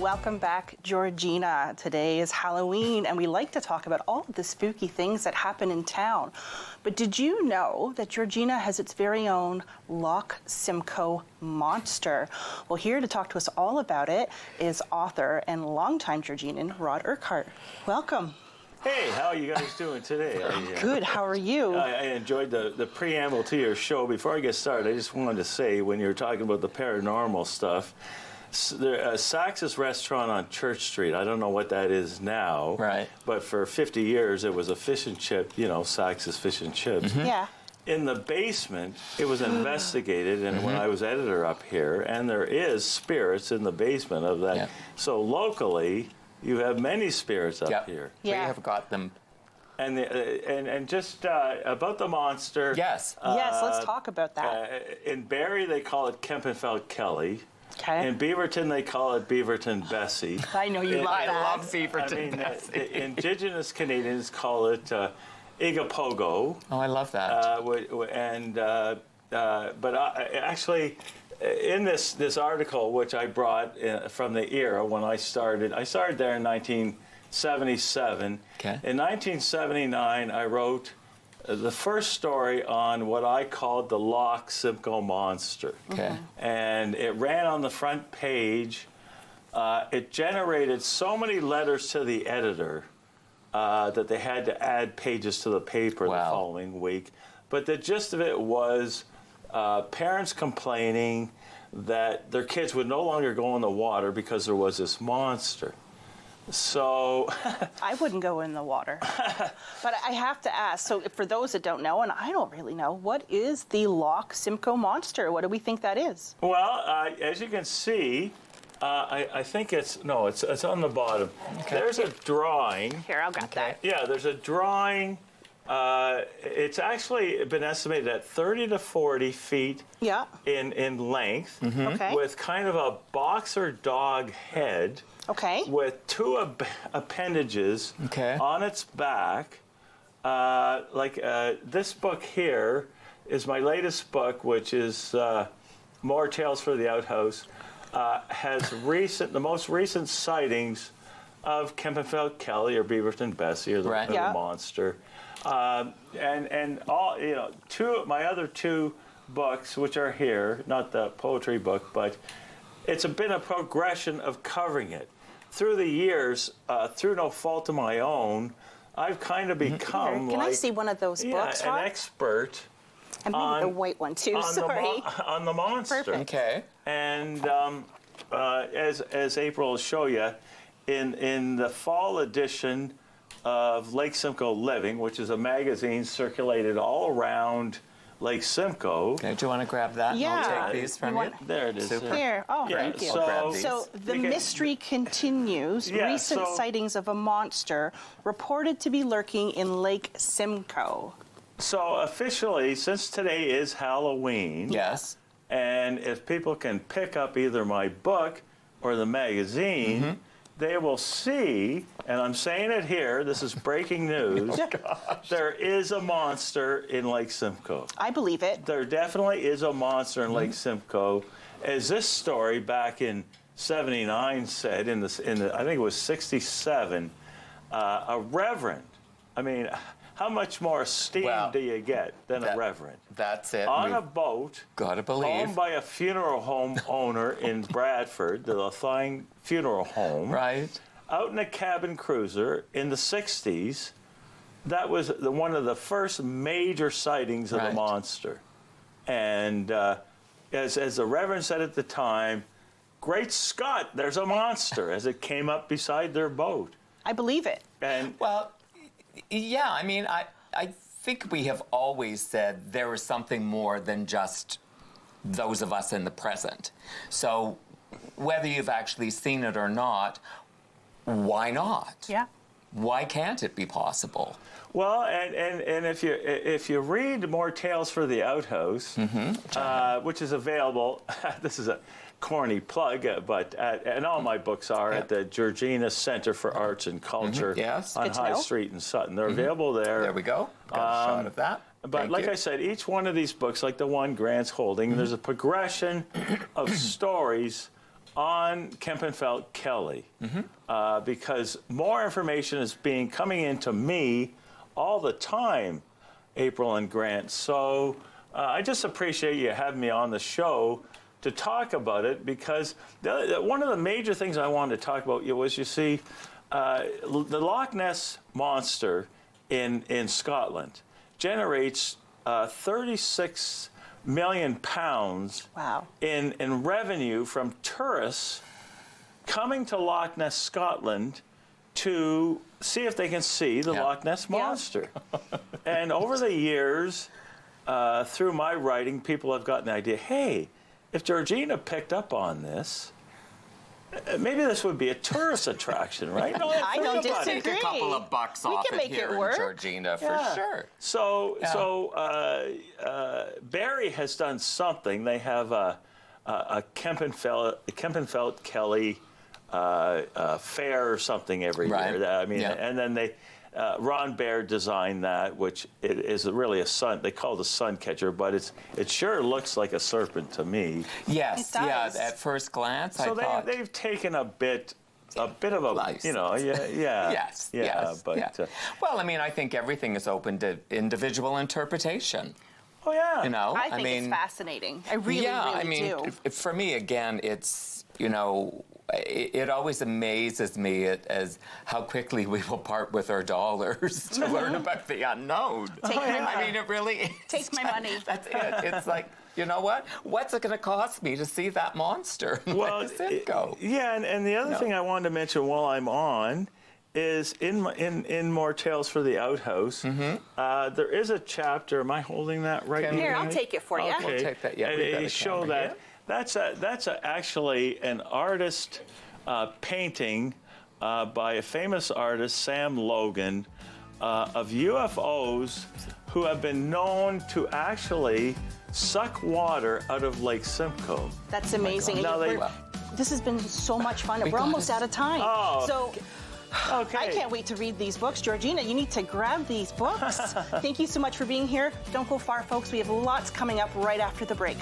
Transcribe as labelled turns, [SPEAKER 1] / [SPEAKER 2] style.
[SPEAKER 1] welcome back, Georgina. Today is Halloween, and we like to talk about all of the spooky things that happen in town. But did you know that Georgina has its very own Lake Simcoe Monster? Well, here to talk to us all about it is author and longtime Georginan, Rod Urquhart. Welcome.
[SPEAKER 2] Hey, how are you guys doing today?
[SPEAKER 1] Good, how are you?
[SPEAKER 2] I enjoyed the preamble to your show. Before I get started, I just wanted to say, when you were talking about the paranormal stuff, Sax's restaurant on Church Street, I don't know what that is now,
[SPEAKER 3] right? But
[SPEAKER 2] for 50 years it was a fish and chip, Sax's Fish and Chips.
[SPEAKER 1] Mm-hmm. Yeah.
[SPEAKER 2] In the basement, it was investigated, and when I was editor up here, and there is spirits in the basement of that.
[SPEAKER 3] Yeah.
[SPEAKER 2] So locally, you have many spirits up here.
[SPEAKER 1] Yeah.
[SPEAKER 3] We have got them.
[SPEAKER 2] And just about the monster.
[SPEAKER 3] Yes.
[SPEAKER 1] Yes, let's talk about that.
[SPEAKER 2] In Barrie, they call it Kempenfeld Kelly.
[SPEAKER 1] Okay.
[SPEAKER 2] In Beaverton, they call it Beaverton Bessie.
[SPEAKER 1] I know you love that.
[SPEAKER 3] I love Beaverton Bessie.
[SPEAKER 2] The Indigenous Canadians call it Igapogo.
[SPEAKER 3] Oh, I love that.
[SPEAKER 2] But actually, in this article, which I brought from the era when I started there in 1977.
[SPEAKER 3] Okay.
[SPEAKER 2] In 1979, I wrote the first story on what I called the Lake Simcoe Monster.
[SPEAKER 3] Okay.
[SPEAKER 2] And it ran on the front page. It generated so many letters to the editor that they had to add pages to the paper the following week. But the gist of it was parents complaining that their kids would no longer go in the water because there was this monster. So
[SPEAKER 1] I wouldn't go in the water. But I have to ask, so for those that don't know, and I don't really know, what is the Lake Simcoe Monster? What do we think that is?
[SPEAKER 2] Well, as you can see, I think it's on the bottom. Okay. There's a drawing.
[SPEAKER 1] Here, I'll get that.
[SPEAKER 2] Yeah, there's a drawing. It's actually been estimated at 30 to 40 feet in length, with kind of a boxer dog head, with two appendages on its back. This book here is my latest book, which is More Tales for the Outhouse, has the most recent sightings of Kempenfeld Kelly or Beaverton Bessie or the monster. And all, my other two books, which are here, not the poetry book, but it's been a progression of covering it. Through the years, through no fault of my own, I've kind of become
[SPEAKER 1] Can I see one of those books,
[SPEAKER 2] an expert.
[SPEAKER 1] And maybe the white one too, sorry.
[SPEAKER 2] On the monster.
[SPEAKER 1] Perfect.
[SPEAKER 3] Okay.
[SPEAKER 2] And as April will show you, in the fall edition of Lake Simcoe Living, which is a magazine circulated all around Lake Simcoe.
[SPEAKER 3] Okay, do you want to grab that?
[SPEAKER 1] Yeah.
[SPEAKER 3] I'll take these from you.
[SPEAKER 2] There it is.
[SPEAKER 3] Super.
[SPEAKER 1] Here. Oh, thank you. So the mystery continues. Recent sightings of a monster reported to be lurking in Lake Simcoe.
[SPEAKER 2] So officially, since today is Halloween.
[SPEAKER 3] Yes.
[SPEAKER 2] And if people can pick up either my book or the magazine, they will see, and I'm saying it here, this is breaking news, there is a monster in Lake Simcoe.
[SPEAKER 1] I believe it.
[SPEAKER 2] There definitely is a monster in Lake Simcoe. As this story back in 79 said, I think it was 67, a reverend, I mean, how much more esteem do you get than a reverend?
[SPEAKER 3] That's it.
[SPEAKER 2] On a boat,
[SPEAKER 3] gotta believe,
[SPEAKER 2] owned by a funeral home owner in Bradford, the Lethine Funeral Home.
[SPEAKER 3] Right.
[SPEAKER 2] Out in a cabin cruiser in the 60s, that was one of the first major sightings of the monster. And as the Reverend said at the time, "Great Scott, there's a monster," as it came up beside their boat.
[SPEAKER 1] I believe it.
[SPEAKER 2] And
[SPEAKER 3] yeah, I mean, I think we have always said there is something more than just those of us in the present. So whether you've actually seen it or not, why not?
[SPEAKER 1] Yeah.
[SPEAKER 3] Why can't it be possible?
[SPEAKER 2] Well, and if you read More Tales for the Outhouse, which is available, this is a corny plug, and all my books are at the Georgina Center for Arts and Culture on High Street in Sutton. They're available there.
[SPEAKER 3] There we go. Got a shot of that.
[SPEAKER 2] But I said, each one of these books, like the one Grant's holding, there's a progression of stories on Kempenfelt Kelly because more information is coming into me all the time, April and Grant. So I just appreciate you having me on the show to talk about it, because one of the major things I wanted to talk about was, you see, the Loch Ness Monster in Scotland generates 36 million pounds
[SPEAKER 1] Wow.
[SPEAKER 2] in revenue from tourists coming to Loch Ness, Scotland, to see if they can see the Loch Ness Monster. And over the years, through my writing, people have gotten the idea, hey, if Georgina picked up on this, maybe this would be a tourist attraction, right? No,
[SPEAKER 1] I don't
[SPEAKER 2] think about it.
[SPEAKER 1] disagree.
[SPEAKER 3] Take a couple of bucks
[SPEAKER 1] We
[SPEAKER 3] off
[SPEAKER 1] can
[SPEAKER 3] it
[SPEAKER 1] make
[SPEAKER 3] here
[SPEAKER 1] it work.
[SPEAKER 3] in Georgina, for sure.
[SPEAKER 2] So Barrie has done something. They have a Kempenfelt Kelly fair or something every year. I mean, and then Ron Baird designed that, which it is really a sun. They call it a sun catcher, but it sure looks like a serpent to me.
[SPEAKER 3] Yes,
[SPEAKER 1] It does.
[SPEAKER 3] at first glance,
[SPEAKER 2] So
[SPEAKER 3] I thought.
[SPEAKER 2] they've taken a bit of a,
[SPEAKER 3] License.
[SPEAKER 2] you know,
[SPEAKER 3] Yes.
[SPEAKER 2] but
[SPEAKER 3] Well, I mean, I think everything is open to individual interpretation.
[SPEAKER 2] oh yeah,
[SPEAKER 3] You know,
[SPEAKER 1] I think it's fascinating. I really, really do.
[SPEAKER 3] For me, again, it's, you know, it always amazes me as how quickly we will part with our dollars to learn about the unknown.
[SPEAKER 1] Take my money.
[SPEAKER 3] I mean, it really is.
[SPEAKER 1] Take my money.
[SPEAKER 3] That's it. It's like, you know what? What's it going to cost me to see that monster in Lake Simcoe?
[SPEAKER 2] and the other thing I wanted to mention while I'm on is in More Tales for the Outhouse, there is a chapter. Am I holding that right
[SPEAKER 1] Here, I'll take it for you.
[SPEAKER 2] Okay.
[SPEAKER 3] We'll take that. Yeah,
[SPEAKER 2] and
[SPEAKER 3] we've got
[SPEAKER 2] they
[SPEAKER 3] a
[SPEAKER 2] show
[SPEAKER 3] camera
[SPEAKER 2] that that's actually an artist painting by a famous artist, Sam Logan, of UFOs who have been known to actually suck water out of Lake Simcoe.
[SPEAKER 1] That's amazing.
[SPEAKER 2] Now
[SPEAKER 1] And this has been so much fun. We're almost out of time.
[SPEAKER 2] Oh.
[SPEAKER 1] So
[SPEAKER 2] Okay.
[SPEAKER 1] I can't wait to read these books. Georgina, you need to grab these books. Thank you so much for being here. Don't go far, folks. We have lots coming up right after the break.